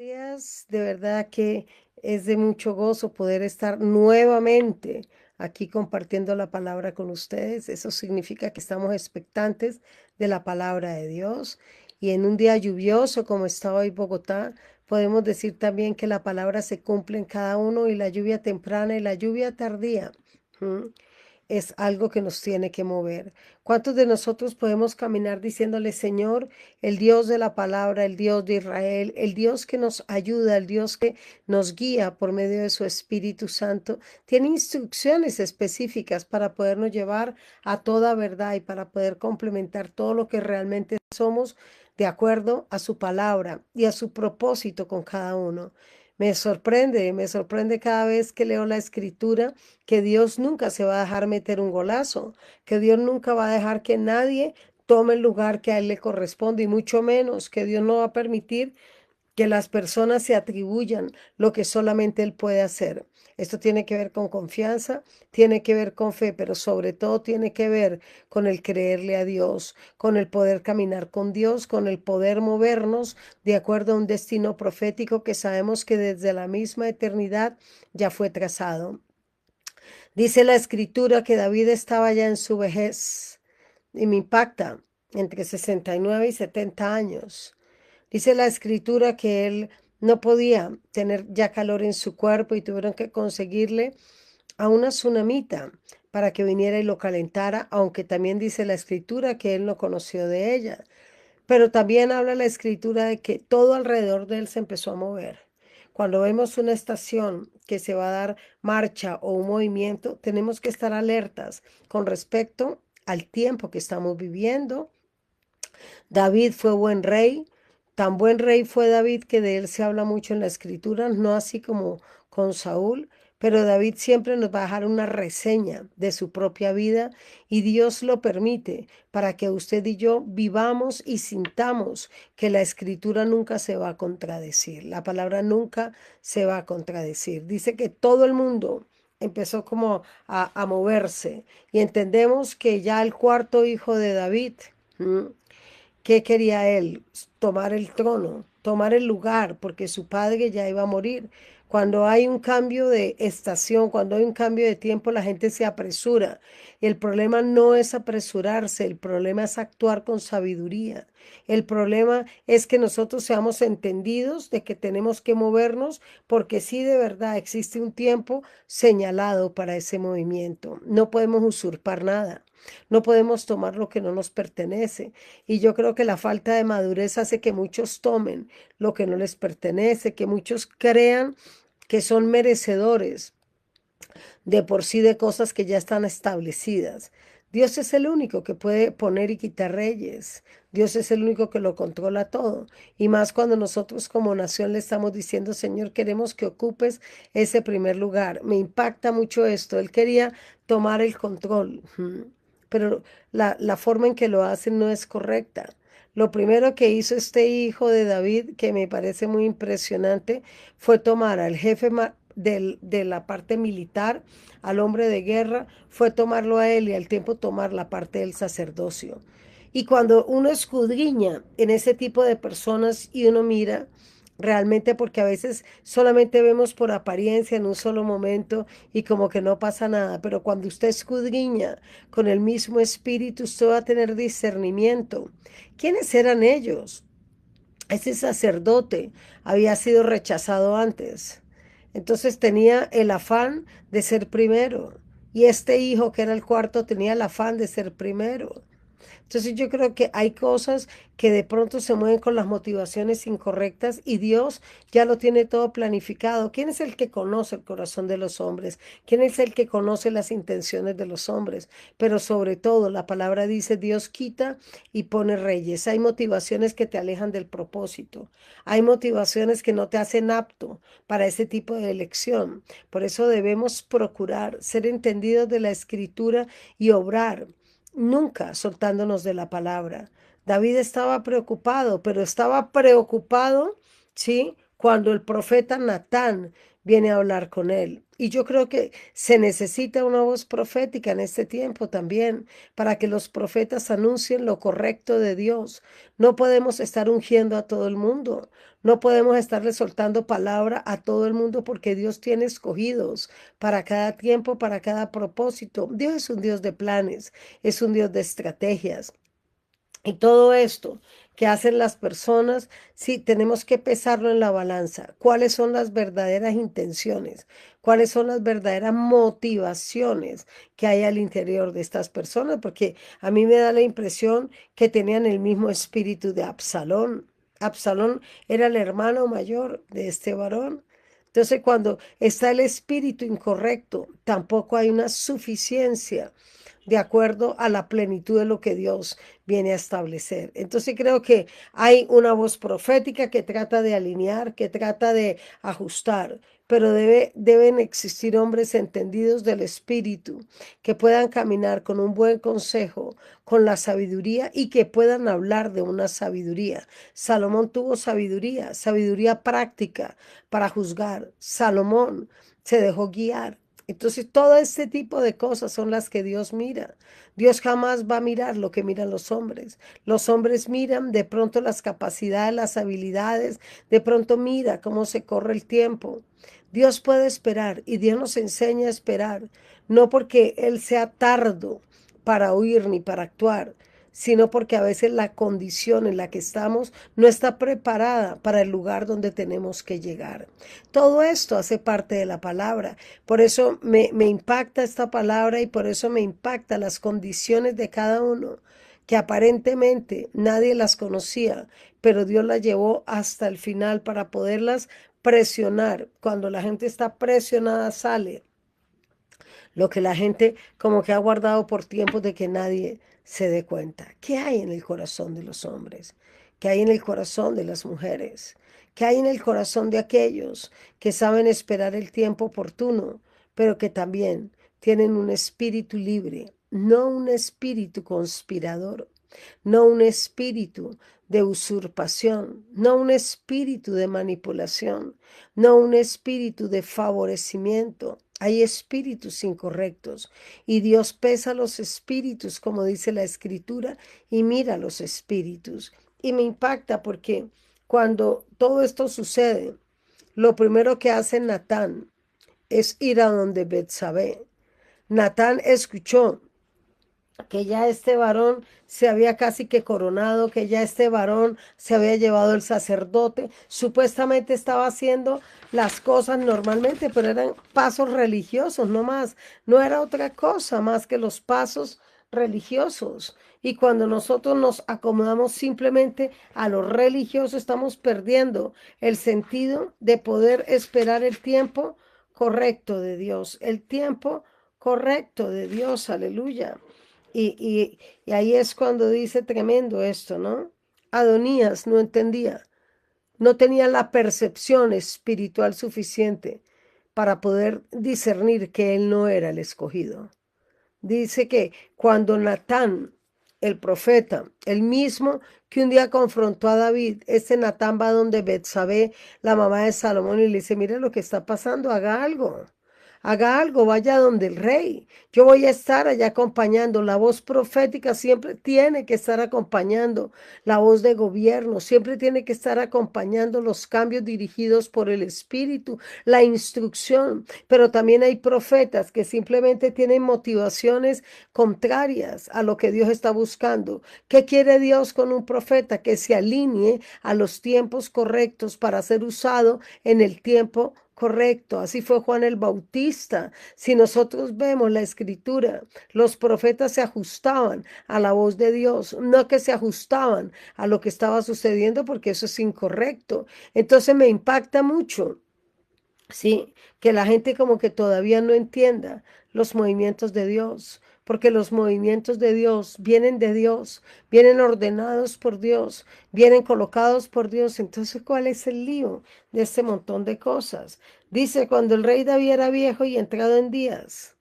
Días, de verdad que es de mucho gozo poder estar nuevamente aquí compartiendo la palabra con ustedes. Eso significa que estamos expectantes de la palabra de Dios. Y en un día lluvioso como está hoy Bogotá, podemos decir también que la palabra se cumple en cada uno y la lluvia temprana y la lluvia tardía. ¿Mm? Es algo que nos tiene que mover. ¿Cuántos de nosotros podemos caminar diciéndole, Señor, el Dios de la palabra, el Dios de Israel, el Dios que nos ayuda, el Dios que nos guía por medio de su Espíritu Santo, tiene instrucciones específicas para podernos llevar a toda verdad y para poder complementar todo lo que realmente somos de acuerdo a su palabra y a su propósito con cada uno? Me sorprende cada vez que leo la escritura que Dios nunca se va a dejar meter un golazo, que Dios nunca va a dejar que nadie tome el lugar que a él le corresponde y mucho menos que Dios no va a permitir que las personas se atribuyan lo que solamente él puede hacer. Esto tiene que ver con confianza, tiene que ver con fe, pero sobre todo tiene que ver con el creerle a Dios, con el poder caminar con Dios, con el poder movernos de acuerdo a un destino profético que sabemos que desde la misma eternidad ya fue trazado. Dice la escritura que David estaba ya en su vejez y me impacta, entre 69 y 70 años. Dice la escritura que él no podía tener ya calor en su cuerpo y tuvieron que conseguirle a una tsunamita para que viniera y lo calentara, aunque también dice la escritura que él no conoció de ella. Pero también habla la escritura de que todo alrededor de él se empezó a mover. Cuando vemos una estación que se va a dar marcha o un movimiento, tenemos que estar alertas con respecto al tiempo que estamos viviendo. David fue buen rey, tan buen rey fue David que de él se habla mucho en la escritura, no así como con Saúl, pero David siempre nos va a dejar una reseña de su propia vida y Dios lo permite para que usted y yo vivamos y sintamos que la escritura nunca se va a contradecir, la palabra nunca se va a contradecir. Dice que todo el mundo empezó como a moverse y entendemos que ya el cuarto hijo de David, ¿qué quería él? Tomar el trono, tomar el lugar, porque su padre ya iba a morir. Cuando hay un cambio de estación, cuando hay un cambio de tiempo, la gente se apresura. Y el problema no es apresurarse, el problema es actuar con sabiduría. El problema es que nosotros seamos entendidos de que tenemos que movernos, porque sí de verdad existe un tiempo señalado para ese movimiento. No podemos usurpar nada. No podemos tomar lo que no nos pertenece. Y yo creo que la falta de madurez hace que muchos tomen lo que no les pertenece, que muchos crean que son merecedores de por sí de cosas que ya están establecidas. Dios es el único que puede poner y quitar reyes. Dios es el único que lo controla todo. Y más cuando nosotros como nación le estamos diciendo, Señor, queremos que ocupes ese primer lugar. Me impacta mucho esto. Él quería tomar el control, pero la forma en que lo hacen no es correcta. Lo primero que hizo este hijo de David, que me parece muy impresionante, fue tomar al jefe de la parte militar, al hombre de guerra, fue tomarlo a él y al tiempo tomar la parte del sacerdocio. Y cuando uno escudriña en ese tipo de personas y uno mira, realmente porque a veces solamente vemos por apariencia en un solo momento y como que no pasa nada, pero cuando usted escudriña con el mismo espíritu, usted va a tener discernimiento. ¿Quiénes eran ellos? Ese sacerdote había sido rechazado antes. Entonces tenía el afán de ser primero. Y este hijo, que era el cuarto, tenía el afán de ser primero. Entonces yo creo que hay cosas que de pronto se mueven con las motivaciones incorrectas y Dios ya lo tiene todo planificado. ¿Quién es el que conoce el corazón de los hombres? ¿Quién es el que conoce las intenciones de los hombres? Pero sobre todo la palabra dice, Dios quita y pone reyes. Hay motivaciones que te alejan del propósito. Hay motivaciones que no te hacen apto para ese tipo de elección. Por eso debemos procurar ser entendidos de la escritura y obrar nunca soltándonos de la palabra. David estaba preocupado, pero estaba preocupado, ¿sí? Cuando el profeta Natán viene a hablar con él. Y yo creo que se necesita una voz profética en este tiempo también para que los profetas anuncien lo correcto de Dios. No podemos estar ungiendo a todo el mundo. No podemos estarle soltando palabra a todo el mundo porque Dios tiene escogidos para cada tiempo, para cada propósito. Dios es un Dios de planes, es un Dios de estrategias. Y todo esto que hacen las personas, sí, tenemos que pesarlo en la balanza. ¿Cuáles son las verdaderas intenciones? ¿Cuáles son las verdaderas motivaciones que hay al interior de estas personas? Porque a mí me da la impresión que tenían el mismo espíritu de Absalón. Absalón era el hermano mayor de este varón. Entonces, cuando está el espíritu incorrecto, tampoco hay una suficiencia de acuerdo a la plenitud de lo que Dios viene a establecer. Entonces creo que hay una voz profética que trata de alinear, que trata de ajustar, pero deben existir hombres entendidos del Espíritu, que puedan caminar con un buen consejo, con la sabiduría y que puedan hablar de una sabiduría. Salomón tuvo sabiduría, sabiduría práctica para juzgar. Salomón se dejó guiar. Entonces, todo este tipo de cosas son las que Dios mira. Dios jamás va a mirar lo que miran los hombres. Los hombres miran de pronto las capacidades, las habilidades, de pronto mira cómo se corre el tiempo. Dios puede esperar y Dios nos enseña a esperar, no porque Él sea tardo para oír ni para actuar, sino porque a veces la condición en la que estamos no está preparada para el lugar donde tenemos que llegar. Todo esto hace parte de la palabra. Por eso me impacta esta palabra y por eso me impacta las condiciones de cada uno, que aparentemente nadie las conocía, pero Dios las llevó hasta el final para poderlas presionar. Cuando la gente está presionada sale lo que la gente como que ha guardado por tiempos de que nadie se dé cuenta. ¿Qué hay en el corazón de los hombres? ¿Qué hay en el corazón de las mujeres? ¿Qué hay en el corazón de aquellos que saben esperar el tiempo oportuno, pero que también tienen un espíritu libre, no un espíritu conspirador, no un espíritu de usurpación, no un espíritu de manipulación, no un espíritu de favorecimiento? Hay espíritus incorrectos y Dios pesa los espíritus, como dice la escritura, y mira los espíritus. Y me impacta porque cuando todo esto sucede, lo primero que hace Natán es ir a donde Betsabé. Natán escuchó que ya este varón se había casi que coronado, que ya este varón se había llevado el sacerdote, supuestamente estaba haciendo las cosas normalmente, pero eran pasos religiosos, no más, no era otra cosa más que los pasos religiosos. Y cuando nosotros nos acomodamos simplemente a lo religioso, estamos perdiendo el sentido de poder esperar el tiempo correcto de Dios, el tiempo correcto de Dios, aleluya. Y ahí es cuando dice tremendo esto, ¿no? Adonías no entendía, no tenía la percepción espiritual suficiente para poder discernir que él no era el escogido. Dice que cuando Natán, el profeta, el mismo que un día confrontó a David, este Natán va donde Betsabé, la mamá de Salomón, y le dice, mira lo que está pasando, haga algo. Haga algo, vaya donde el rey. Yo voy a estar allá acompañando. La voz profética siempre tiene que estar acompañando la voz de gobierno, siempre tiene que estar acompañando los cambios dirigidos por el Espíritu, la instrucción. Pero también hay profetas que simplemente tienen motivaciones contrarias a lo que Dios está buscando. ¿Qué quiere Dios con un profeta? Que se alinee a los tiempos correctos para ser usado en el tiempo correcto. Así fue Juan el Bautista. Si nosotros vemos la escritura, los profetas se ajustaban a la voz de Dios, no que se ajustaban a lo que estaba sucediendo, porque eso es incorrecto. Entonces me impacta mucho, sí, que la gente como que todavía no entienda los movimientos de Dios, porque los movimientos de Dios vienen de Dios, vienen ordenados por Dios, vienen colocados por Dios. Entonces, ¿cuál es el lío de este montón de cosas? Dice, cuando el rey David era viejo y entrado en días,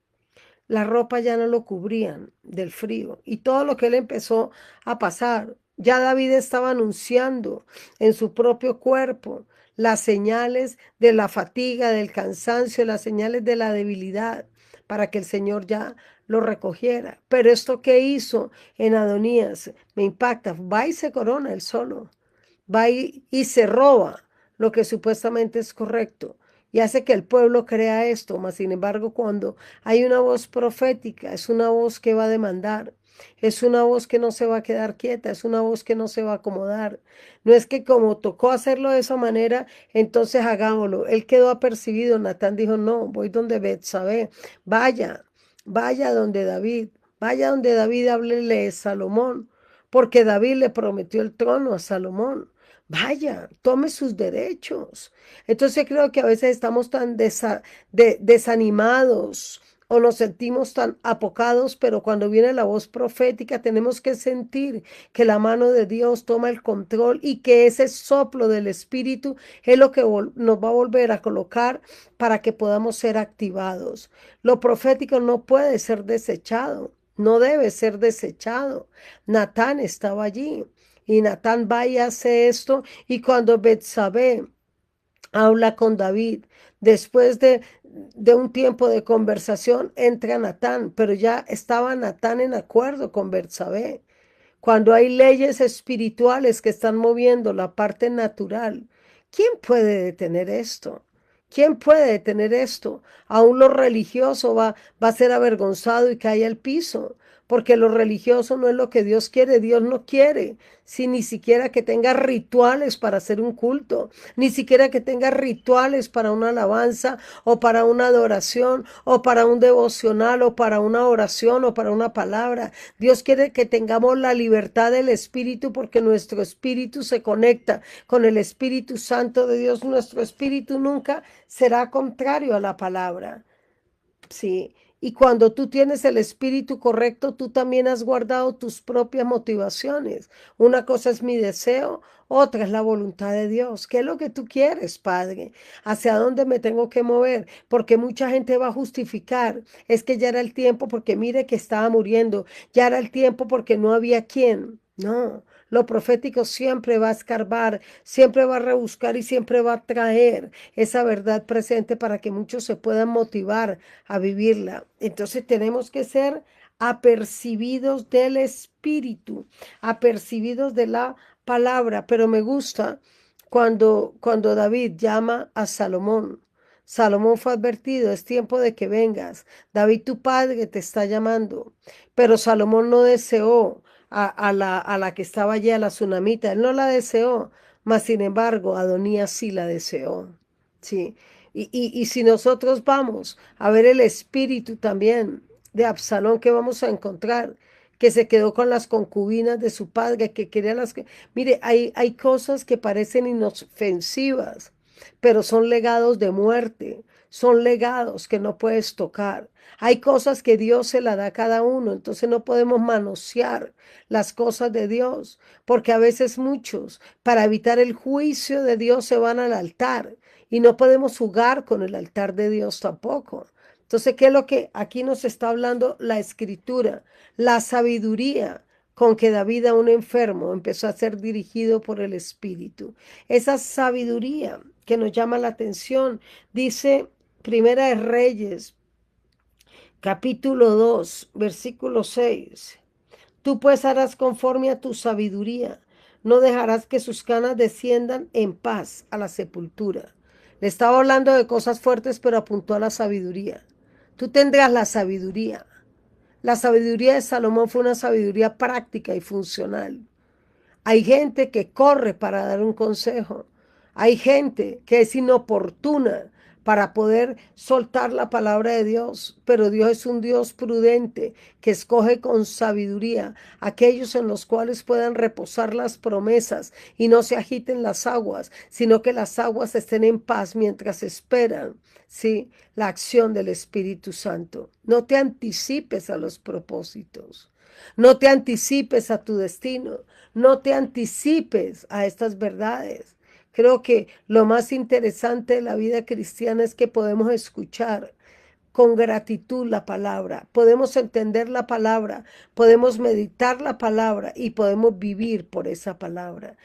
la ropa ya no lo cubrían del frío y todo lo que él empezó a pasar. Ya David estaba anunciando en su propio cuerpo las señales de la fatiga, del cansancio, las señales de la debilidad, para que el Señor ya lo recogiera. Pero esto que hizo en Adonías me impacta. Va y se corona él solo. Va y se roba lo que supuestamente es correcto y hace que el pueblo crea esto. Mas, sin embargo, cuando hay una voz profética, es una voz que va a demandar. Es una voz que no se va a quedar quieta, es una voz que no se va a acomodar. No es que como tocó hacerlo de esa manera, entonces hagámoslo. Él quedó apercibido. Natán dijo, no, voy donde Betsabé. Vaya, vaya donde David. Vaya donde David, háblele de Salomón, porque David le prometió el trono a Salomón. Vaya, tome sus derechos. Entonces creo que a veces estamos tan desanimados o nos sentimos tan apocados, pero cuando viene la voz profética tenemos que sentir que la mano de Dios toma el control y que ese soplo del Espíritu es lo que nos va a volver a colocar para que podamos ser activados. Lo profético no puede ser desechado, no debe ser desechado. Natán estaba allí. Y Natán va y hace esto. Y cuando Betsabé habla con David, después de un tiempo de conversación, entra Natán. Pero ya estaba Natán en acuerdo con Betsabé. Cuando hay leyes espirituales que están moviendo la parte natural, ¿quién puede detener esto? ¿Quién puede detener esto? Aún lo religioso va a ser avergonzado y cae al piso, porque lo religioso no es lo que Dios quiere. Dios no quiere, si ni siquiera que tenga rituales para hacer un culto, ni siquiera que tenga rituales para una alabanza o para una adoración o para un devocional o para una oración o para una palabra. Dios quiere que tengamos la libertad del Espíritu porque nuestro espíritu se conecta con el Espíritu Santo de Dios. Nuestro espíritu nunca será contrario a la palabra. Sí. Y cuando tú tienes el espíritu correcto, tú también has guardado tus propias motivaciones. Una cosa es mi deseo, otra es la voluntad de Dios. ¿Qué es lo que tú quieres, Padre? ¿Hacia dónde me tengo que mover? Porque mucha gente va a justificar. Es que ya era el tiempo porque mire que estaba muriendo. Ya era el tiempo porque no había quien. No. Lo profético siempre va a escarbar, siempre va a rebuscar y siempre va a traer esa verdad presente para que muchos se puedan motivar a vivirla. Entonces tenemos que ser apercibidos del Espíritu, apercibidos de la palabra. Pero me gusta cuando David llama a Salomón. Salomón fue advertido, es tiempo de que vengas. David, tu padre, te está llamando. Pero Salomón no deseó a la que estaba allí, a la tsunamita. Él no la deseó, mas sin embargo, Adonías sí la deseó. Sí. Y si nosotros vamos a ver el espíritu también de Absalón que vamos a encontrar, que se quedó con las concubinas de su padre, que quería las que... Mire, hay cosas que parecen inofensivas, pero son legados de muerte, son legados que no puedes tocar. Hay cosas que Dios se la da a cada uno, entonces no podemos manosear las cosas de Dios, porque a veces muchos, para evitar el juicio de Dios, se van al altar y no podemos jugar con el altar de Dios tampoco. Entonces, ¿qué es lo que aquí nos está hablando la escritura? La sabiduría con que David a un enfermo empezó a ser dirigido por el Espíritu. Esa sabiduría que nos llama la atención, dice Primera de Reyes, capítulo 2 versículo 6. Tú pues harás conforme a tu sabiduría, no dejarás que sus canas desciendan en paz a la sepultura. Le estaba hablando de cosas fuertes, pero apuntó a la sabiduría. Tú tendrás la sabiduría. La sabiduría de Salomón fue una sabiduría práctica y funcional. Hay gente que corre para dar un consejo. Hay gente que es inoportuna para poder soltar la palabra de Dios, pero Dios es un Dios prudente que escoge con sabiduría aquellos en los cuales puedan reposar las promesas y no se agiten las aguas, sino que las aguas estén en paz mientras esperan, ¿sí? La acción del Espíritu Santo. No te anticipes a los propósitos. No te anticipes a tu destino. No te anticipes a estas verdades. Creo que lo más interesante de la vida cristiana es que podemos escuchar con gratitud la palabra, podemos entender la palabra, podemos meditar la palabra y podemos vivir por esa palabra.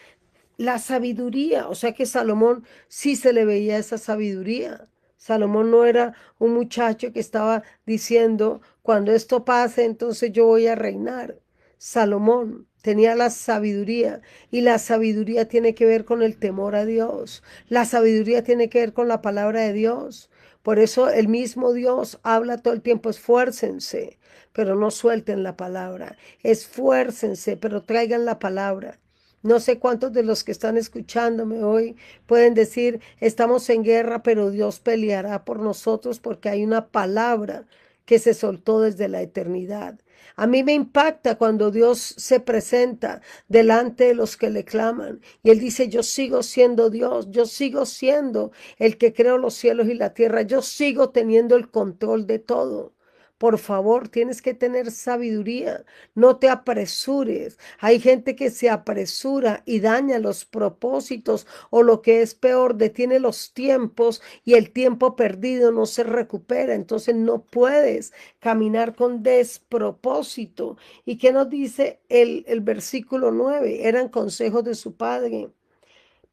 la sabiduría, o sea que Salomón sí se le veía esa sabiduría. Salomón no era un muchacho que estaba diciendo, cuando esto pase, entonces yo voy a reinar. Salomón tenía la sabiduría y la sabiduría tiene que ver con el temor a Dios. La sabiduría tiene que ver con la palabra de Dios. Por eso el mismo Dios habla todo el tiempo, esfuércense, pero no suelten la palabra. Esfuércense, pero traigan la palabra. No sé cuántos de los que están escuchándome hoy pueden decir, estamos en guerra, pero Dios peleará por nosotros porque hay una palabra que se soltó desde la eternidad. A mí me impacta cuando Dios se presenta delante de los que le claman y Él dice, yo sigo siendo Dios, yo sigo siendo el que creó los cielos y la tierra, yo sigo teniendo el control de todo. Por favor, tienes que tener sabiduría, no te apresures. Hay gente que se apresura y daña los propósitos o lo que es peor, detiene los tiempos y el tiempo perdido no se recupera. Entonces no puedes caminar con despropósito. ¿Y qué nos dice el versículo 9? Eran consejos de su padre,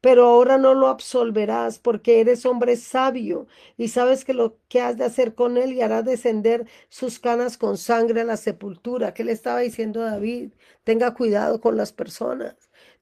pero ahora no lo absolverás porque eres hombre sabio y sabes que lo que has de hacer con él y harás descender sus canas con sangre a la sepultura. ¿Qué le estaba diciendo David? Tenga cuidado con las personas.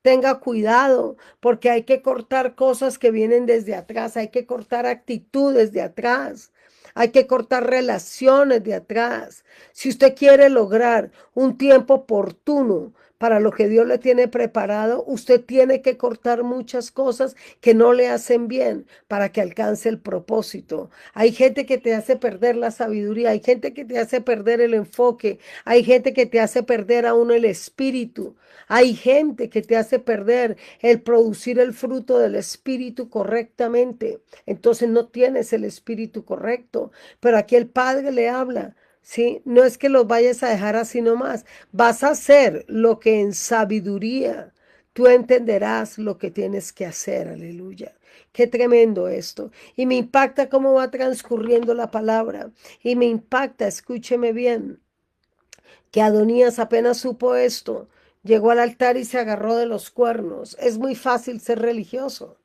Tenga cuidado porque hay que cortar cosas que vienen desde atrás, hay que cortar actitudes de atrás. Hay que cortar relaciones de atrás. Si usted quiere lograr un tiempo oportuno para lo que Dios le tiene preparado, usted tiene que cortar muchas cosas que no le hacen bien para que alcance el propósito. Hay gente que te hace perder la sabiduría, hay gente que te hace perder el enfoque, hay gente que te hace perder aún el espíritu, hay gente que te hace perder el producir el fruto del espíritu correctamente. Entonces no tienes el espíritu correcto, pero aquí el Padre le habla. ¿Sí? No es que los vayas a dejar así nomás. Vas a hacer lo que en sabiduría tú entenderás lo que tienes que hacer. Aleluya. Qué tremendo esto. Y me impacta cómo va transcurriendo la palabra. Y me impacta, escúcheme bien, que Adonías apenas supo esto, llegó al altar y se agarró de los cuernos. Es muy fácil ser religioso.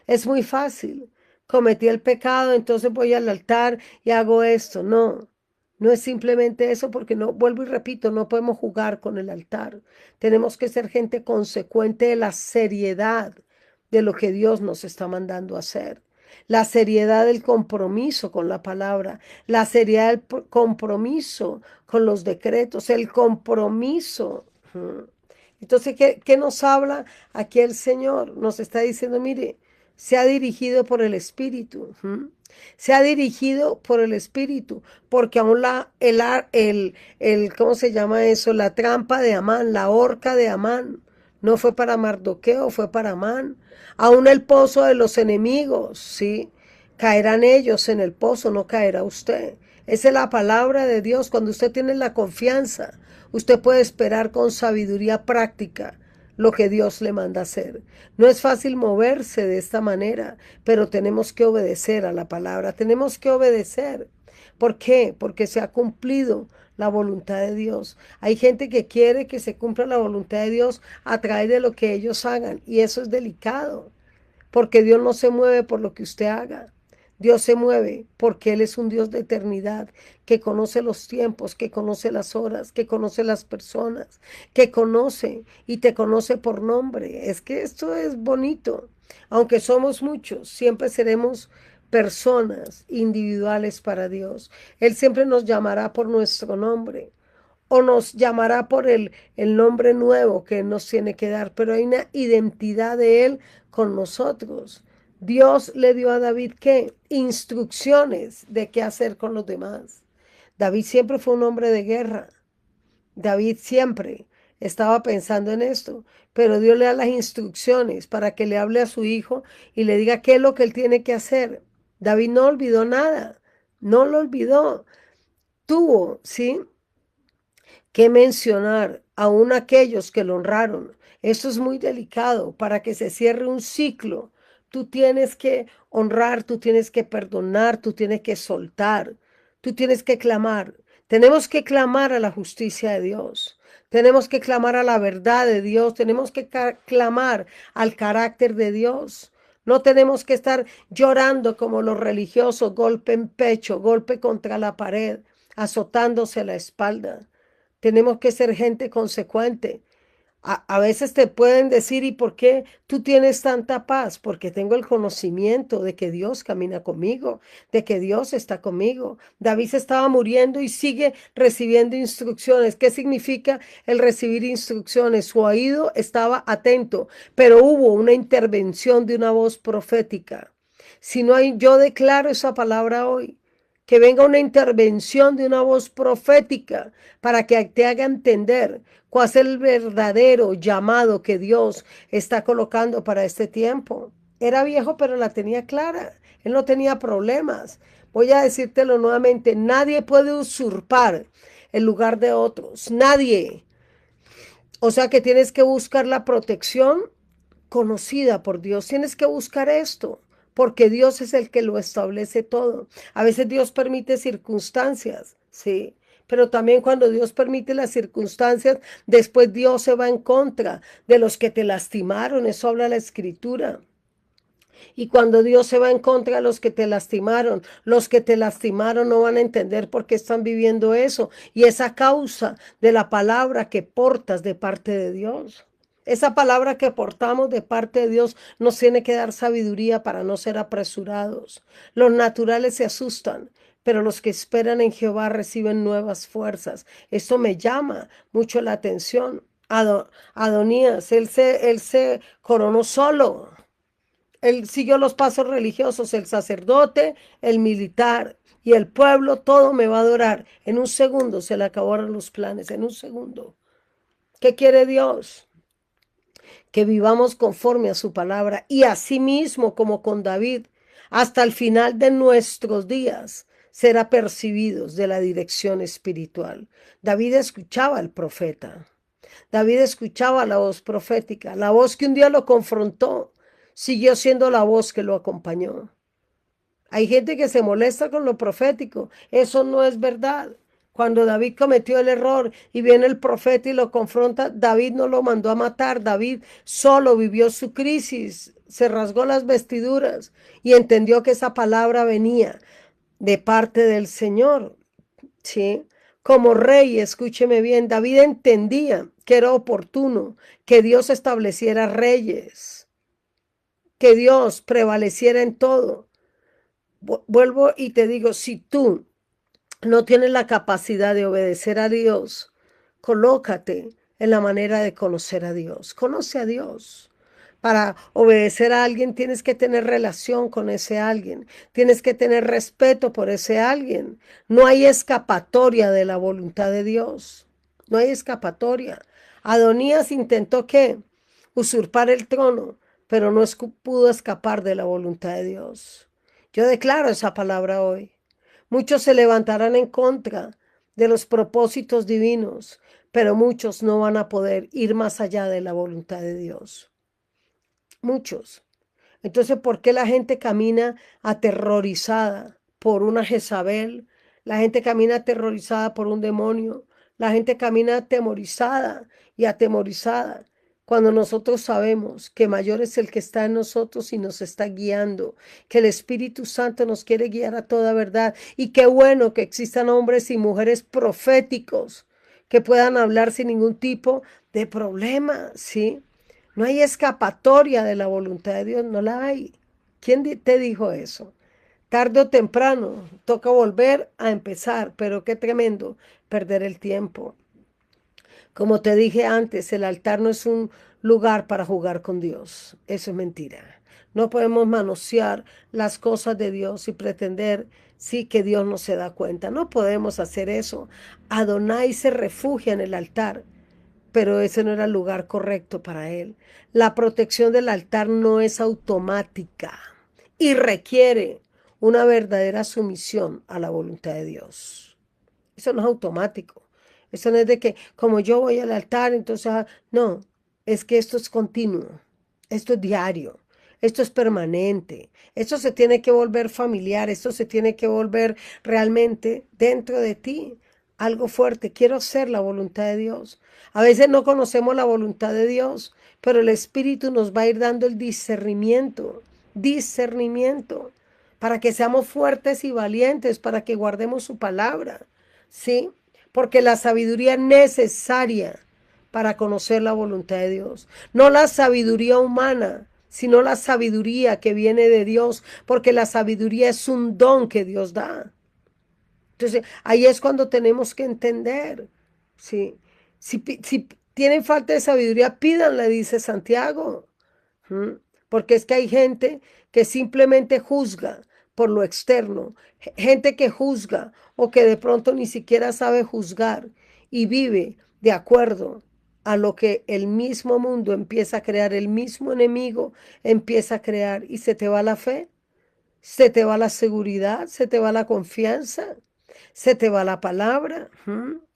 Es muy fácil. Cometí el pecado, entonces voy al altar y hago esto. No. No es simplemente eso porque no, vuelvo y repito, no podemos jugar con el altar. Tenemos que ser gente consecuente de la seriedad de lo que Dios nos está mandando a hacer. La seriedad del compromiso con la palabra, la seriedad del compromiso con los decretos, el compromiso. Entonces, ¿qué nos habla aquí el Señor? Nos está diciendo, mire, se ha dirigido por el Espíritu. Se ha dirigido por el Espíritu, porque aún ¿cómo se llama eso? La trampa de Amán, la horca de Amán, no fue para Mardoqueo, fue para Amán. Aún el pozo de los enemigos, ¿sí? Caerán ellos en el pozo, no caerá usted. Esa es la palabra de Dios. Cuando usted tiene la confianza, usted puede esperar con sabiduría práctica lo que Dios le manda hacer. No es fácil moverse de esta manera, pero tenemos que obedecer a la palabra, tenemos que obedecer. ¿Por qué? Porque se ha cumplido la voluntad de Dios. Hay gente que quiere que se cumpla la voluntad de Dios a través de lo que ellos hagan y eso es delicado, porque Dios no se mueve por lo que usted haga. Dios se mueve porque Él es un Dios de eternidad, que conoce los tiempos, que conoce las horas, que conoce las personas, que conoce y te conoce por nombre. Es que esto es bonito. Aunque somos muchos, siempre seremos personas individuales para Dios. Él siempre nos llamará por nuestro nombre o nos llamará por el nombre nuevo que nos tiene que dar, pero hay una identidad de Él con nosotros. Dios le dio a David qué? Instrucciones de qué hacer con los demás. David siempre fue un hombre de guerra. David siempre estaba pensando en esto, pero Dios le da las instrucciones para que le hable a su hijo y le diga qué es lo que él tiene que hacer. David no olvidó nada, no lo olvidó. Tuvo, ¿sí?, que mencionar aún aquellos que lo honraron. Esto es muy delicado. Para que se cierre un ciclo, tú tienes que honrar, tú tienes que perdonar, tú tienes que soltar, tú tienes que clamar. Tenemos que clamar a la justicia de Dios. Tenemos que clamar a la verdad de Dios, tenemos que clamar al carácter de Dios. No tenemos que estar llorando como los religiosos, golpe en pecho, golpe contra la pared, azotándose la espalda. Tenemos que ser gente consecuente. A veces te pueden decir, ¿y por qué tú tienes tanta paz? Porque tengo el conocimiento de que Dios camina conmigo, de que Dios está conmigo. David se estaba muriendo y sigue recibiendo instrucciones. ¿Qué significa el recibir instrucciones? Su oído estaba atento, pero hubo una intervención de una voz profética. Si no hay, yo declaro esa palabra hoy. Que venga una intervención de una voz profética para que te haga entender cuál es el verdadero llamado que Dios está colocando para este tiempo. Era viejo, pero la tenía clara. Él no tenía problemas. Voy a decírtelo nuevamente, nadie puede usurpar el lugar de otros. Nadie. O sea que tienes que buscar la protección conocida por Dios. Tienes que buscar esto, porque Dios es el que lo establece todo. A veces Dios permite circunstancias, sí, pero también cuando Dios permite las circunstancias, después Dios se va en contra de los que te lastimaron. Eso habla la Escritura. Y cuando Dios se va en contra de los que te lastimaron no van a entender por qué están viviendo eso. Y es a causa de la palabra que portas de parte de Dios. Esa palabra que portamos de parte de Dios nos tiene que dar sabiduría para no ser apresurados. Los naturales se asustan, pero los que esperan en Jehová reciben nuevas fuerzas. Esto me llama mucho la atención. Adonías, él se coronó solo. Él siguió los pasos religiosos, el sacerdote, el militar y el pueblo, todo me va a adorar. En un segundo se le acabaron los planes, en un segundo. ¿Qué quiere Dios? Que vivamos conforme a su palabra y asimismo como con David, hasta el final de nuestros días, será percibidos de la dirección espiritual. David escuchaba al profeta. David escuchaba la voz profética, la voz que un día lo confrontó, siguió siendo la voz que lo acompañó. Hay gente que se molesta con lo profético. Eso no es verdad. Cuando David cometió el error y viene el profeta y lo confronta, David no lo mandó a matar. David solo vivió su crisis, se rasgó las vestiduras y entendió que esa palabra venía de parte del Señor. ¿Sí? Como rey, escúcheme bien, David entendía que era oportuno que Dios estableciera reyes, que Dios prevaleciera en todo. Vuelvo y te digo, si tú no tienes la capacidad de obedecer a Dios, colócate en la manera de conocer a Dios. Conoce a Dios. Para obedecer a alguien tienes que tener relación con ese alguien. Tienes que tener respeto por ese alguien. No hay escapatoria de la voluntad de Dios. No hay escapatoria. Adonías intentó ¿qué? Usurpar el trono, pero no pudo escapar de la voluntad de Dios. Yo declaro esa palabra hoy. Muchos se levantarán en contra de los propósitos divinos, pero muchos no van a poder ir más allá de la voluntad de Dios. Muchos. Entonces, ¿por qué la gente camina aterrorizada por una Jezabel? La gente camina aterrorizada por un demonio. La gente camina atemorizada y atemorizada cuando nosotros sabemos que mayor es el que está en nosotros y nos está guiando, que el Espíritu Santo nos quiere guiar a toda verdad. Y qué bueno que existan hombres y mujeres proféticos que puedan hablar sin ningún tipo de problema, ¿sí? No hay escapatoria de la voluntad de Dios, no la hay. ¿Quién te dijo eso? Tarde o temprano toca volver a empezar, pero qué tremendo perder el tiempo. Como te dije antes, el altar no es un lugar para jugar con Dios. Eso es mentira. No podemos manosear las cosas de Dios y pretender, sí, que Dios no se da cuenta. No podemos hacer eso. Adonai se refugia en el altar, pero ese no era el lugar correcto para él. La protección del altar no es automática y requiere una verdadera sumisión a la voluntad de Dios. Eso no es automático. Eso no es de que como yo voy al altar, entonces, no, es que esto es continuo, esto es diario, esto es permanente, esto se tiene que volver familiar, esto se tiene que volver realmente dentro de ti. algo fuerte. Quiero hacer la voluntad de Dios. A veces no conocemos la voluntad de Dios, pero el Espíritu nos va a ir dando el discernimiento, para que seamos fuertes y valientes, para que guardemos su palabra, ¿sí? Porque la sabiduría es necesaria para conocer la voluntad de Dios. No la sabiduría humana, sino la sabiduría que viene de Dios, porque la sabiduría es un don que Dios da. Entonces, ahí es cuando tenemos que entender, ¿sí? Si tienen falta de sabiduría, pídanla, dice Santiago. ¿Mm? Porque es que hay gente que simplemente juzga por lo externo, gente que juzga o que de pronto ni siquiera sabe juzgar y vive de acuerdo a lo que el mismo mundo empieza a crear, el mismo enemigo empieza a crear, y se te va la fe, se te va la seguridad, se te va la confianza, se te va la palabra.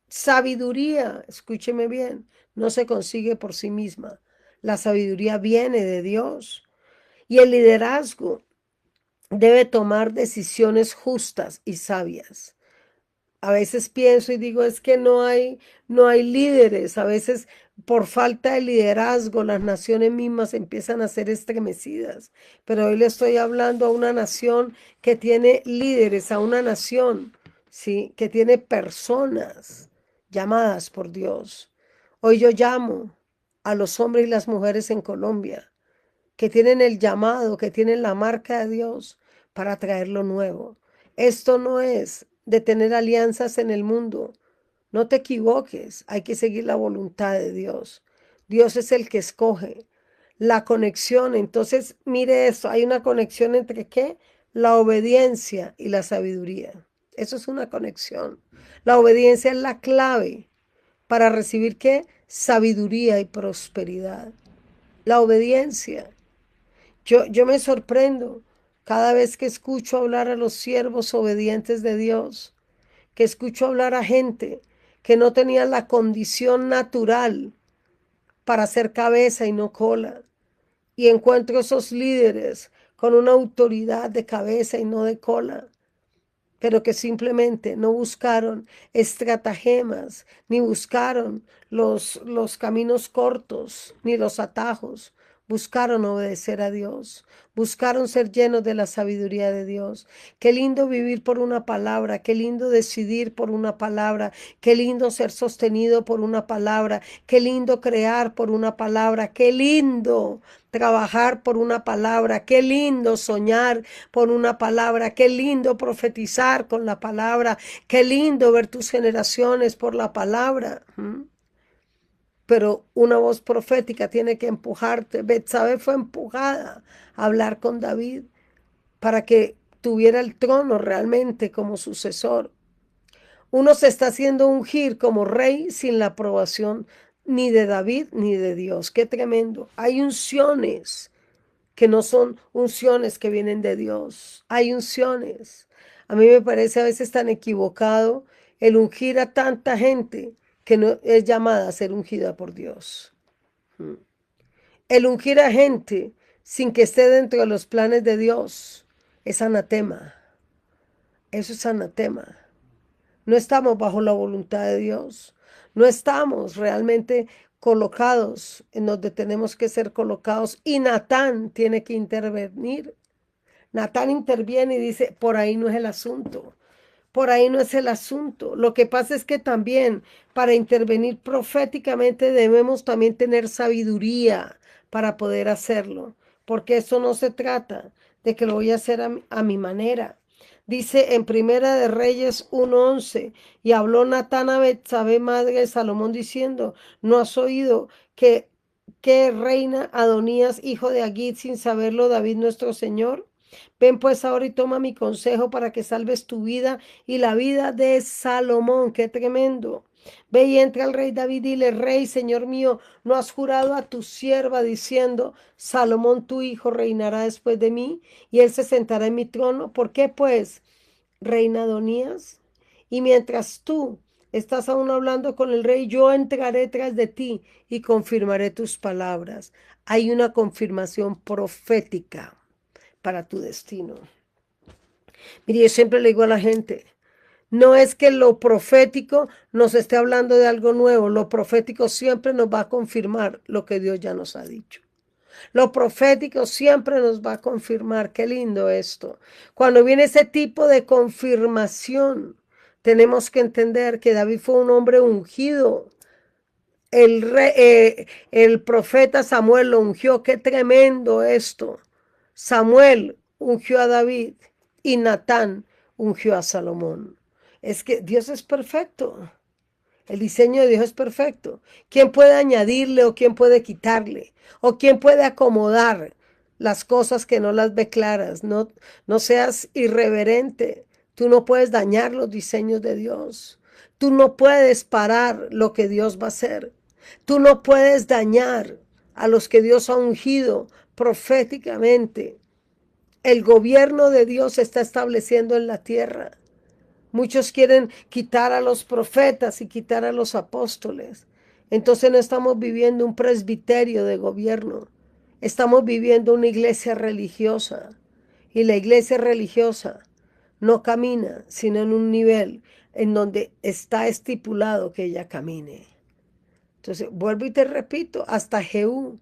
Sabiduría, escúcheme bien, no se consigue por sí misma. La sabiduría viene de Dios. Y el liderazgo debe tomar decisiones justas y sabias. A veces pienso y digo, es que no hay líderes. A veces por falta de liderazgo las naciones mismas empiezan a ser estremecidas. Pero hoy le estoy hablando a una nación que tiene líderes, a una nación, ¿sí? Que tiene personas llamadas por Dios. Hoy yo llamo a los hombres y las mujeres en Colombia que tienen el llamado, que tienen la marca de Dios para traer lo nuevo. Esto no es de tener alianzas en el mundo. No te equivoques, hay que seguir la voluntad de Dios. Dios es el que escoge la conexión. Entonces, mire esto, hay una conexión entre ¿qué? La obediencia y la sabiduría. Eso es una conexión. La obediencia es la clave para recibir ¿qué? Sabiduría y prosperidad. La obediencia. Yo me sorprendo cada vez que escucho hablar a los siervos obedientes de Dios, que escucho hablar a gente que no tenía la condición natural para ser cabeza y no cola. Y encuentro esos líderes con una autoridad de cabeza y no de cola, pero que simplemente no buscaron estratagemas, ni buscaron los caminos cortos, ni los atajos. Buscaron obedecer a Dios, buscaron ser llenos de la sabiduría de Dios. Qué lindo vivir por una palabra, qué lindo decidir por una palabra, qué lindo ser sostenido por una palabra, qué lindo crear por una palabra, qué lindo trabajar por una palabra, qué lindo soñar por una palabra, qué lindo profetizar con la palabra, qué lindo ver tus generaciones por la palabra. Pero una voz profética tiene que empujarte. Betsabé fue empujada a hablar con David para que tuviera el trono realmente como sucesor. Uno se está haciendo ungir como rey sin la aprobación ni de David ni de Dios. Qué tremendo. Hay unciones que no son unciones que vienen de Dios. Hay unciones. A mí me parece a veces tan equivocado el ungir a tanta gente que no es llamada a ser ungida por Dios. El ungir a gente sin que esté dentro de los planes de Dios es anatema. Eso es anatema. No estamos bajo la voluntad de Dios. No estamos realmente colocados en donde tenemos que ser colocados. Y Natán tiene que intervenir. Natán interviene y dice, por ahí no es el asunto. Por ahí no es el asunto. Lo que pasa es que también para intervenir proféticamente debemos también tener sabiduría para poder hacerlo. Porque eso no se trata de que lo voy a hacer a mi manera. Dice en Primera de Reyes 1:11, y habló Natán a Betsabé, madre de Salomón, diciendo, ¿no has oído que reina Adonías, hijo de Agit, sin saberlo David nuestro señor? Ven pues ahora y toma mi consejo para que salves tu vida y la vida de Salomón. Qué tremendo. Ve y entra al rey David y dile, rey, señor mío, ¿no has jurado a tu sierva diciendo, Salomón tu hijo reinará después de mí y él se sentará en mi trono? ¿Por qué pues, reina Adonías? Y mientras tú estás aún hablando con el rey, yo entraré tras de ti y confirmaré tus palabras. Hay una confirmación profética para tu destino. Mire, yo siempre le digo a la gente, No es que lo profético nos esté hablando de algo nuevo, lo profético siempre nos va a confirmar lo que Dios ya nos ha dicho. Lo profético siempre nos va a confirmar. Qué lindo esto. Cuando viene ese tipo de confirmación, tenemos que entender que David fue un hombre ungido. El profeta Samuel lo ungió. Qué tremendo esto. Samuel ungió a David y Natán ungió a Salomón. Es que Dios es perfecto. El diseño de Dios es perfecto. ¿Quién puede añadirle o quién puede quitarle? ¿O quién puede acomodar las cosas que no las ve claras? No, no seas irreverente. Tú no puedes dañar los diseños de Dios. Tú no puedes parar lo que Dios va a hacer. Tú no puedes dañar a los que Dios ha ungido proféticamente. El gobierno de Dios se está estableciendo en la tierra. Muchos quieren quitar a los profetas y quitar a los apóstoles. Entonces no estamos viviendo un presbiterio de gobierno. Estamos viviendo una iglesia religiosa. Y la iglesia religiosa no camina, sino en un nivel en donde está estipulado que ella camine. Entonces, vuelvo y te repito, hasta Jehú,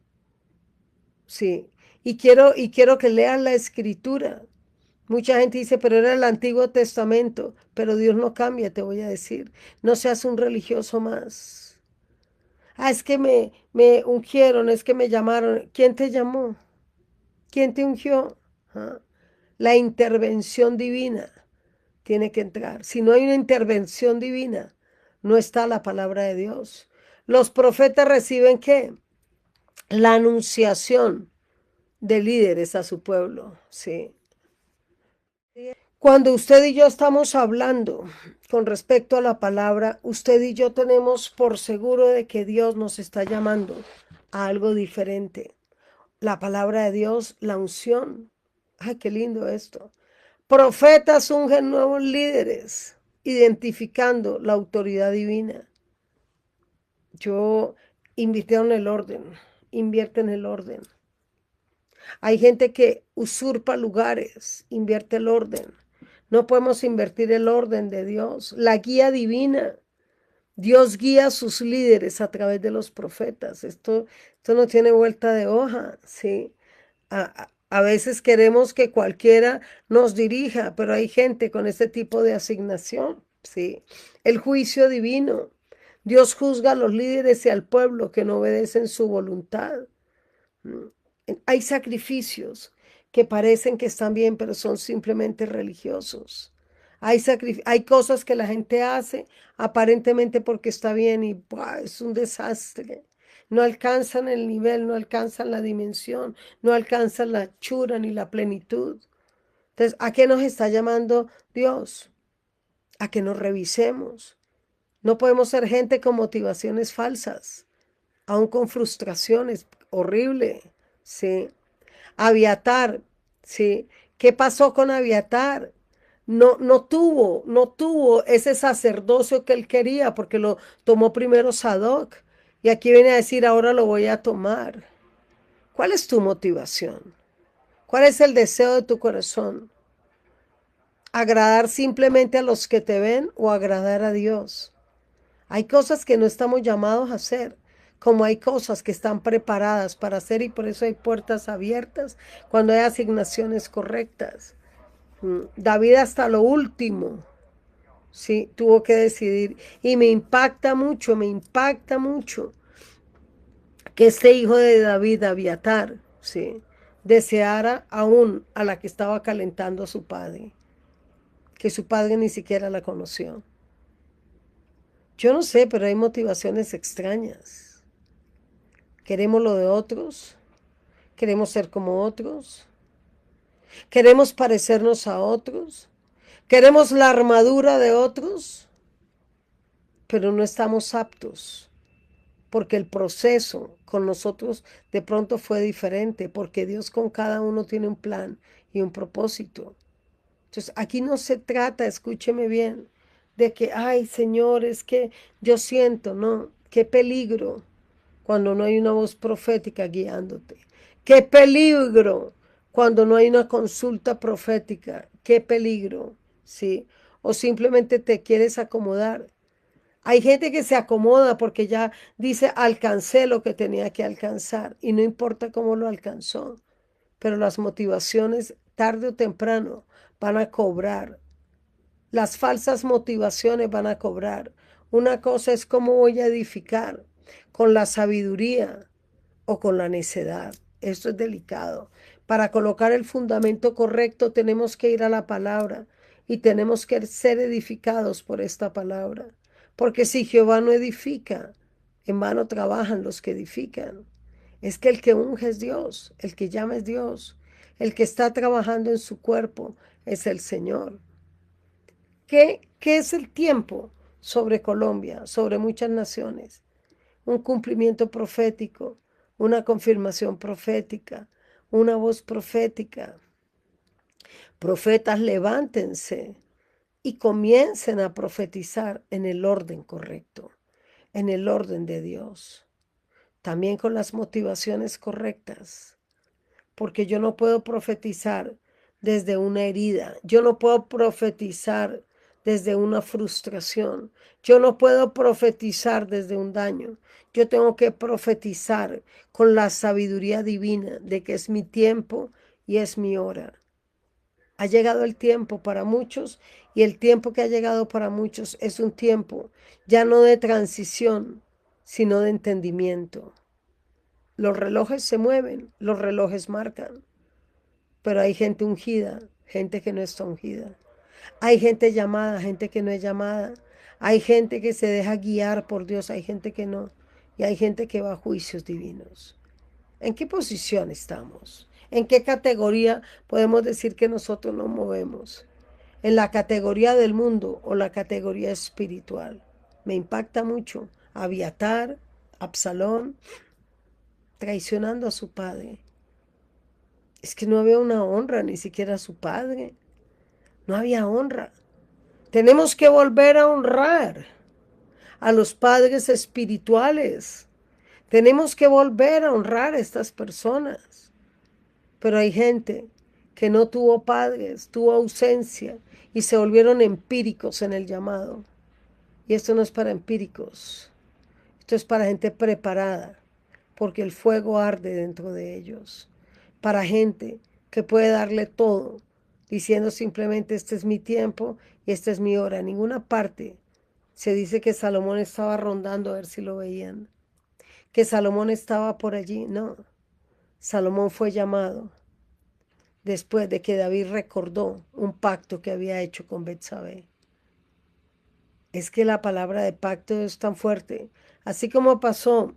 sí. Y quiero que lean la escritura. Mucha gente dice, pero era el Antiguo Testamento, pero Dios no cambia, te voy a decir. No seas un religioso más. Ah, es que me ungieron, es que me llamaron. ¿Quién te llamó? ¿Quién te ungió? ¿Ah? La intervención divina tiene que entrar. Si no hay una intervención divina, no está la palabra de Dios. Los profetas reciben ¿qué? La anunciación de líderes a su pueblo, sí. Cuando usted y yo estamos hablando con respecto a la palabra, usted y yo tenemos por seguro de que Dios nos está llamando a algo diferente. La palabra de Dios, la unción. Ay, qué lindo esto. Profetas ungen nuevos líderes, identificando la autoridad divina. Yo invité en el orden, invierte en el orden. Hay gente que usurpa lugares, invierte el orden. No podemos invertir el orden de Dios, la guía divina. Dios guía a sus líderes a través de los profetas. Esto no tiene vuelta de hoja, ¿sí? A veces queremos que cualquiera nos dirija, pero hay gente con ese tipo de asignación, ¿sí? El juicio divino. Dios juzga a los líderes y al pueblo que no obedecen su voluntad. Hay sacrificios que parecen que están bien, pero son simplemente religiosos. Hay cosas que la gente hace aparentemente porque está bien y ¡buah! Es un desastre. No alcanzan el nivel, no alcanzan la dimensión, no alcanzan la hechura ni la plenitud. Entonces, ¿a qué nos está llamando Dios? A que nos revisemos. No podemos ser gente con motivaciones falsas, aún con frustraciones. Horrible, ¿sí? Abiatar, ¿sí? ¿Qué pasó con Abiatar? No tuvo ese sacerdocio que él quería porque lo tomó primero Sadoc. Y aquí viene a decir, ahora lo voy a tomar. ¿Cuál es tu motivación? ¿Cuál es el deseo de tu corazón? ¿Agradar simplemente a los que te ven o agradar a Dios? Hay cosas que no estamos llamados a hacer, como hay cosas que están preparadas para hacer y por eso hay puertas abiertas cuando hay asignaciones correctas. David hasta lo último, sí, tuvo que decidir. Y me impacta mucho que este hijo de David, Abiatar, sí, deseara aún a la que estaba calentando a su padre, que su padre ni siquiera la conoció. Yo no sé, pero hay motivaciones extrañas. Queremos lo de otros, queremos ser como otros, queremos parecernos a otros, queremos la armadura de otros, pero no estamos aptos porque el proceso con nosotros de pronto fue diferente, porque Dios con cada uno tiene un plan y un propósito. Entonces, aquí no se trata, escúcheme bien, de que, ay, Señor, es que yo siento, no, qué peligro cuando no hay una voz profética guiándote. Qué peligro cuando no hay una consulta profética. Qué peligro, ¿sí? o simplemente te quieres acomodar. Hay gente que se acomoda porque ya dice, alcancé lo que tenía que alcanzar y no importa cómo lo alcanzó, pero las motivaciones tarde o temprano van a cobrar. Las falsas motivaciones van a cobrar. Una cosa es cómo voy a edificar, con la sabiduría o con la necedad. Esto es delicado. Para colocar el fundamento correcto tenemos que ir a la palabra y tenemos que ser edificados por esta palabra. Porque si Jehová no edifica, en vano trabajan los que edifican. Es que el que unge es Dios, el que llama es Dios, el que está trabajando en su cuerpo es el Señor. ¿Qué es el tiempo sobre Colombia, sobre muchas naciones? Un cumplimiento profético, una confirmación profética, una voz profética. Profetas, levántense y comiencen a profetizar en el orden correcto, en el orden de Dios, también con las motivaciones correctas, porque yo no puedo profetizar desde una herida, yo no puedo profetizar desde una frustración, yo no puedo profetizar desde un daño, yo tengo que profetizar con la sabiduría divina de que es mi tiempo y es mi hora. Ha llegado el tiempo para muchos y el tiempo que ha llegado para muchos es un tiempo ya no de transición, sino de entendimiento. Los relojes se mueven, los relojes marcan, pero hay gente ungida, gente que no está ungida. Hay gente llamada, gente que no es llamada. Hay gente que se deja guiar por Dios, hay gente que no. Y hay gente que va a juicios divinos. ¿En qué posición estamos? ¿En qué categoría podemos decir que nosotros nos movemos? ¿En la categoría del mundo o la categoría espiritual? Me impacta mucho Abiatar, Absalón, traicionando a su padre. Es que no había una honra, ni siquiera a su padre. No había honra. Tenemos que volver a honrar a los padres espirituales. Tenemos que volver a honrar a estas personas. Pero hay gente que no tuvo padres, tuvo ausencia y se volvieron empíricos en el llamado. Y esto no es para empíricos. Esto es para gente preparada, porque el fuego arde dentro de ellos. Para gente que puede darle todo, diciendo simplemente este es mi tiempo y esta es mi hora. En ninguna parte se dice que Salomón estaba rondando a ver si lo veían, que Salomón estaba por allí. No, Salomón fue llamado después de que David recordó un pacto que había hecho con Betsabé. Es que la palabra de pacto es tan fuerte. Así como pasó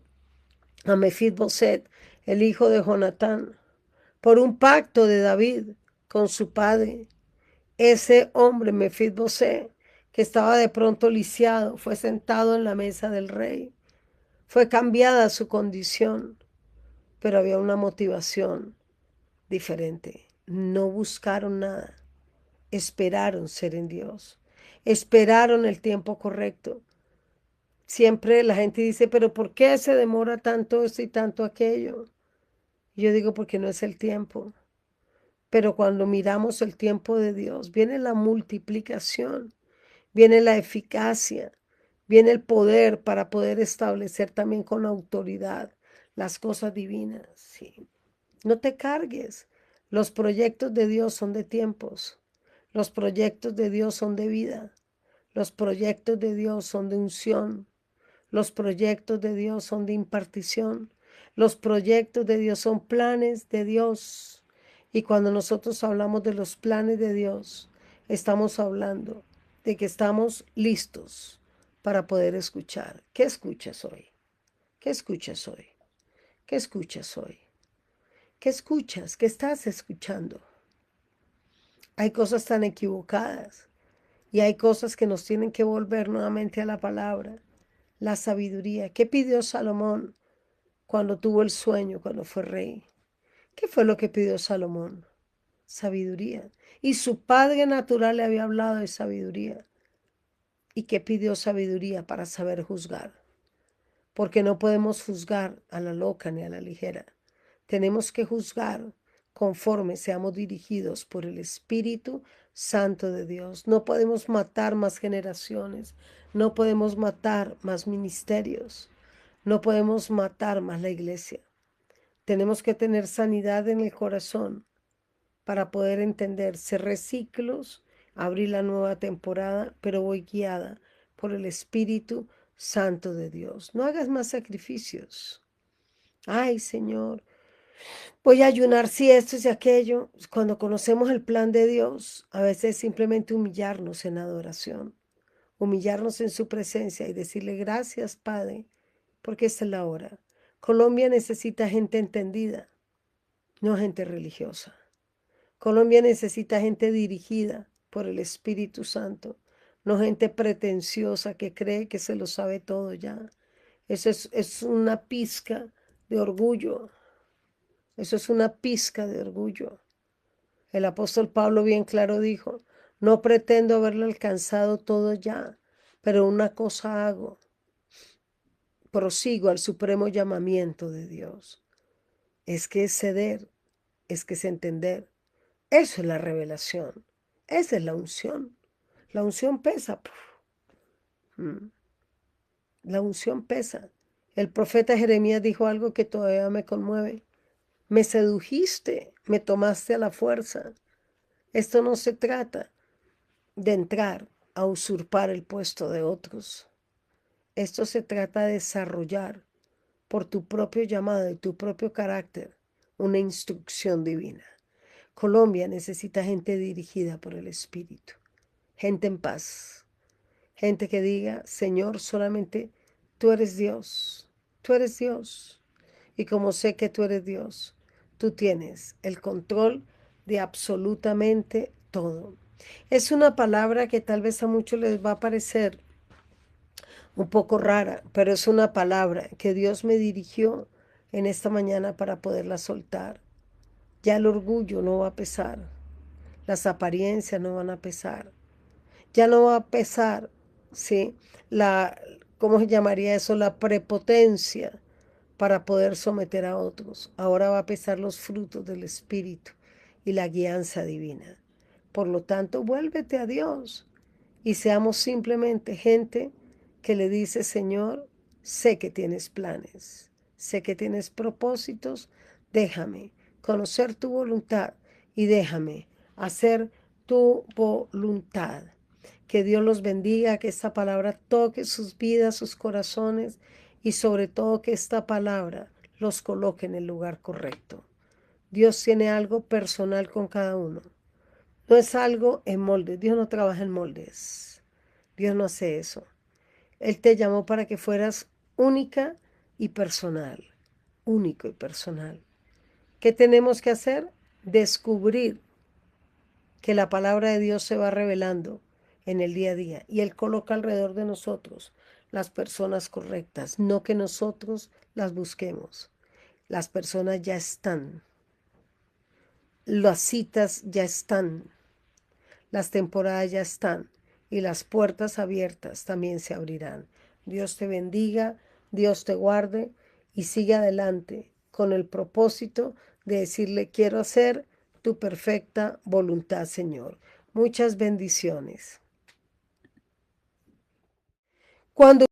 a Mefiboseth, el hijo de Jonatán, por un pacto de David con su padre. Ese hombre, Mefiboseth, que estaba de pronto lisiado, fue sentado en la mesa del rey. Fue cambiada su condición, pero había una motivación diferente. No buscaron nada, esperaron ser en Dios, esperaron el tiempo correcto. Siempre la gente dice, pero ¿por qué se demora tanto esto y tanto aquello? Y yo digo, porque no es el tiempo. Pero cuando miramos el tiempo de Dios, viene la multiplicación, viene la eficacia, viene el poder para poder establecer también con autoridad las cosas divinas. Sí. No te cargues. Los proyectos de Dios son de tiempos. Los proyectos de Dios son de vida. Los proyectos de Dios son de unción. Los proyectos de Dios son de impartición. Los proyectos de Dios son planes de Dios. Y cuando nosotros hablamos de los planes de Dios, estamos hablando de que estamos listos para poder escuchar. ¿Qué escuchas hoy? ¿Qué escuchas hoy? ¿Qué escuchas hoy? ¿Qué escuchas? ¿Qué estás escuchando? Hay cosas tan equivocadas y hay cosas que nos tienen que volver nuevamente a la palabra. La sabiduría. ¿Qué pidió Salomón cuando tuvo el sueño, cuando fue rey? ¿Qué fue lo que pidió Salomón? Sabiduría. Y su padre natural le había hablado de sabiduría. ¿Y qué pidió sabiduría para saber juzgar? Porque no podemos juzgar a la loca ni a la ligera. Tenemos que juzgar conforme seamos dirigidos por el Espíritu Santo de Dios. No podemos matar más generaciones, no podemos matar más ministerios, no podemos matar más la iglesia. Tenemos que tener sanidad en el corazón para poder entender, cerré ciclos, abrí la nueva temporada, pero voy guiada por el Espíritu Santo de Dios. No hagas más sacrificios. Ay, Señor, voy a ayunar si esto y si aquello. Cuando conocemos el plan de Dios, a veces simplemente humillarnos en adoración, humillarnos en su presencia y decirle gracias, Padre, porque esta es la hora. Colombia necesita gente entendida, no gente religiosa. Colombia necesita gente dirigida por el Espíritu Santo, no gente pretenciosa que cree que se lo sabe todo ya. Eso es una pizca de orgullo. Eso es una pizca de orgullo. El apóstol Pablo bien claro dijo, no pretendo haberlo alcanzado todo ya, pero una cosa hago, prosigo al supremo llamamiento de Dios. Es que es ceder, es que es entender. Eso es la revelación, esa es la unción. La unción pesa. La unción pesa. El profeta Jeremías dijo algo que todavía me conmueve. Me sedujiste, me tomaste a la fuerza. Esto no se trata de entrar a usurpar el puesto de otros. Esto se trata de desarrollar por tu propio llamado y tu propio carácter una instrucción divina. Colombia necesita gente dirigida por el Espíritu, gente en paz, gente que diga, Señor, solamente tú eres Dios, tú eres Dios. Y como sé que tú eres Dios, tú tienes el control de absolutamente todo. Es una palabra que tal vez a muchos les va a parecer un poco rara, pero es una palabra que Dios me dirigió en esta mañana para poderla soltar. Ya el orgullo no va a pesar, las apariencias no van a pesar, ya no va a pesar, ¿sí? ¿Cómo se llamaría eso? La prepotencia para poder someter a otros. Ahora va a pesar los frutos del Espíritu y la guianza divina. Por lo tanto, vuélvete a Dios y seamos simplemente gente que le dice, Señor, sé que tienes planes, sé que tienes propósitos, déjame conocer tu voluntad y déjame hacer tu voluntad. Que Dios los bendiga, que esta palabra toque sus vidas, sus corazones y sobre todo que esta palabra los coloque en el lugar correcto. Dios tiene algo personal con cada uno. No es algo en moldes. Dios no trabaja en moldes. Dios no hace eso. Él te llamó para que fueras única y personal. Único y personal. ¿Qué tenemos que hacer? Descubrir que la palabra de Dios se va revelando en el día a día y Él coloca alrededor de nosotros las personas correctas, no que nosotros las busquemos. Las personas ya están, las citas ya están, las temporadas ya están y las puertas abiertas también se abrirán. Dios te bendiga, Dios te guarde y sigue adelante con el propósito de decirle quiero hacer tu perfecta voluntad, Señor. Muchas bendiciones. Cuando